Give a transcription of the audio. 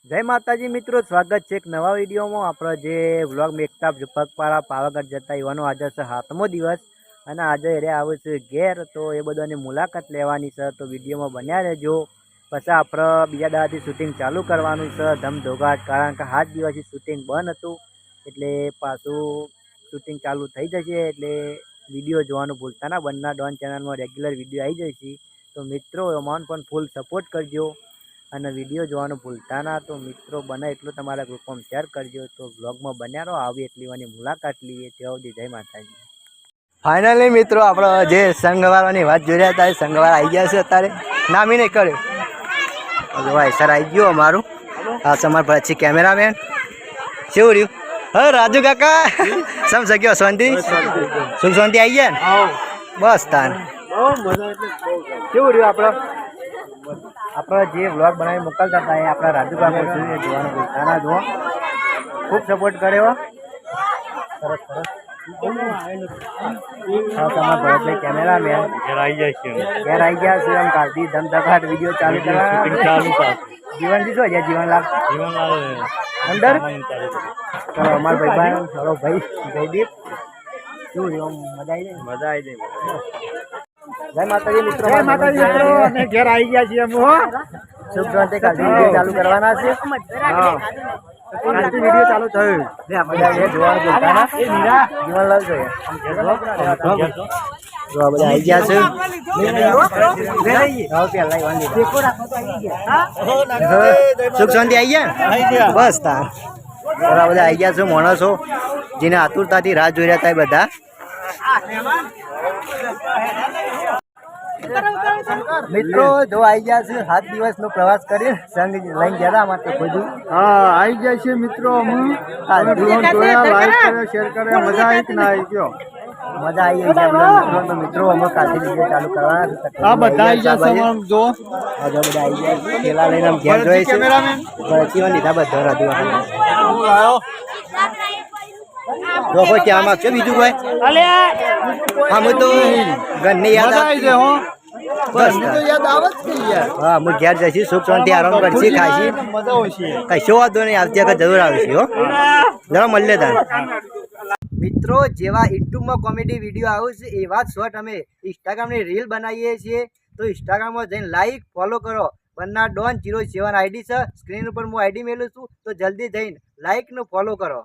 જય માતાજી મિત્રો, સ્વાગત છે એક નવા વિડીયોમાં। આપણો જે વ્લોગ મેકતા પગપાળા પાવાગઢ જતા યુવાનો આજે છે 7મો દિવસ અને આજે એ આવે છે ઘેર, તો એ બધાની મુલાકાત લેવાની છે, તો વિડીયોમાં બન્યા રહેજો। પછી આપણે બીજા દાડાથી શૂટિંગ ચાલુ કરવાનું છે ધમધોગાટ, કારણ કે 7 દિવસથી શૂટિંગ બંધ હતું એટલે પાછું શૂટિંગ ચાલુ થઈ જશે। એટલે વિડીયો જોવાનું ભૂલતા ના, બંને ડોન ચેનલમાં રેગ્યુલર વિડીયો આવી જશે। તો મિત્રો અમને પણ ફૂલ સપોર્ટ કરજો અને વિડીયો જોવાનું ભૂલતા ના। તો મિત્રો બને એટલું તમારા ગ્રુપમાં શેર કરજો। તો બ્લોગમાં બન્યા રહો, આવી એટલી વાની મુલાકાત લઈએ। ત્યાં સુધી જય માતાજી। ફાઇનલી મિત્રો આપણો જે સંઘવાળાની વાત જોઈ રહ્યા હતા એ સંઘવાળા આવી ગયા છે અત્યારે, નામી નહીં કર્યું ભાઈ સર આવી ગયો અમારું। આ તમારા પછી કેમેરામેન કેવું રહ્યું? હા રાજુ કાકા સમ શક્યો શાંતિ સુખ શાંતિ આવી ગયા ને? બસ તાન કેવું રહ્યું આપણો જે વ્લોગ બનાવી મોકલતા હતા એ આપણા રાજુ કાકા જોઈએ, જોવાનું ભૂલતા ના જુઓ, ખૂબ સપોર્ટ કર્યો। સરસ સરસ તમારા ભરતભાઈ કેમેરામેન ઘેર આવી ગયા છે એમ કાઢી ધમધકાટ વિડીયો ચાલુ કરવા જીવનથી શું છે જીવનલાલ અંદર ચલો અમારા ભાઈ ચલો ભાઈ જયદીપ શું રહ્યું? મજા આવી જાય જય માતાજી મિત્રો, જય માતાજી મિત્રો, અમે ઘેર આવી ગયા છીએ અમે હો શુભ શાંતિ કાઢી વિડીયો ચાલુ કરવાના છે। હા કાલથી વિડીયો ચાલુ થયો લે બધા એ જોવાનું બોલતા ના જીવનલાલ જોઈએ જો બધા આવી ગયા છે સુખ શાંતિ આવી ગયા બસ તાર બધા આવી ગયા છે માણસો જેને આતુરતાથી રાહ જોઈ રહ્યા હતા બધા। મિત્રો જો આવી ગયા છે 7 દિવસનો પ્રવાસ કરી સંગ લઈને ગયા માટે બધું આવી જાય છે મિત્રો। શેર કરે મજા આવી કે ના આવી ગયો? મજા આવી ગઈ મિત્રો। તો મિત્રો અમે કાલથી વિડીયો ચાલુ કરવાના છે। આ બધા આવી જશે જો બધા આવી ગયા છે, પેલા લઈને આમ ઘેર જોઈએ છે જીવન લીધા બધા રાધુ જો કોઈ ક્યાં માંગશે બીજું કોઈ અમે તો ઘરની યાદ આવી જાય હો બસ યાદ આવે જ કે યાર। હા હું ઘેર જઈશ, સુખ શાંતિ આરામ કરશી ખાશી મજા આવશે, કશો વાંધો નહીં, આવતી વખત જરૂર આવશે હો, જરા મળીએ તાર મિત્રો। જેવા યુટ્યુબમાં કોમેડી વિડીયો આવે છે એવા જ શોર્ટ અમે ઇન્સ્ટાગ્રામની રીલ બનાવીએ છીએ, તો ઇન્સ્ટાગ્રામમાં જઈને લાઈક ફોલો કરો। બંને ડોન 07 આઈડી છે, સ્ક્રીન ઉપર હું આઈડી મેલું છું, તો જલ્દી જઈને લાઈક ને ફોલો કરો।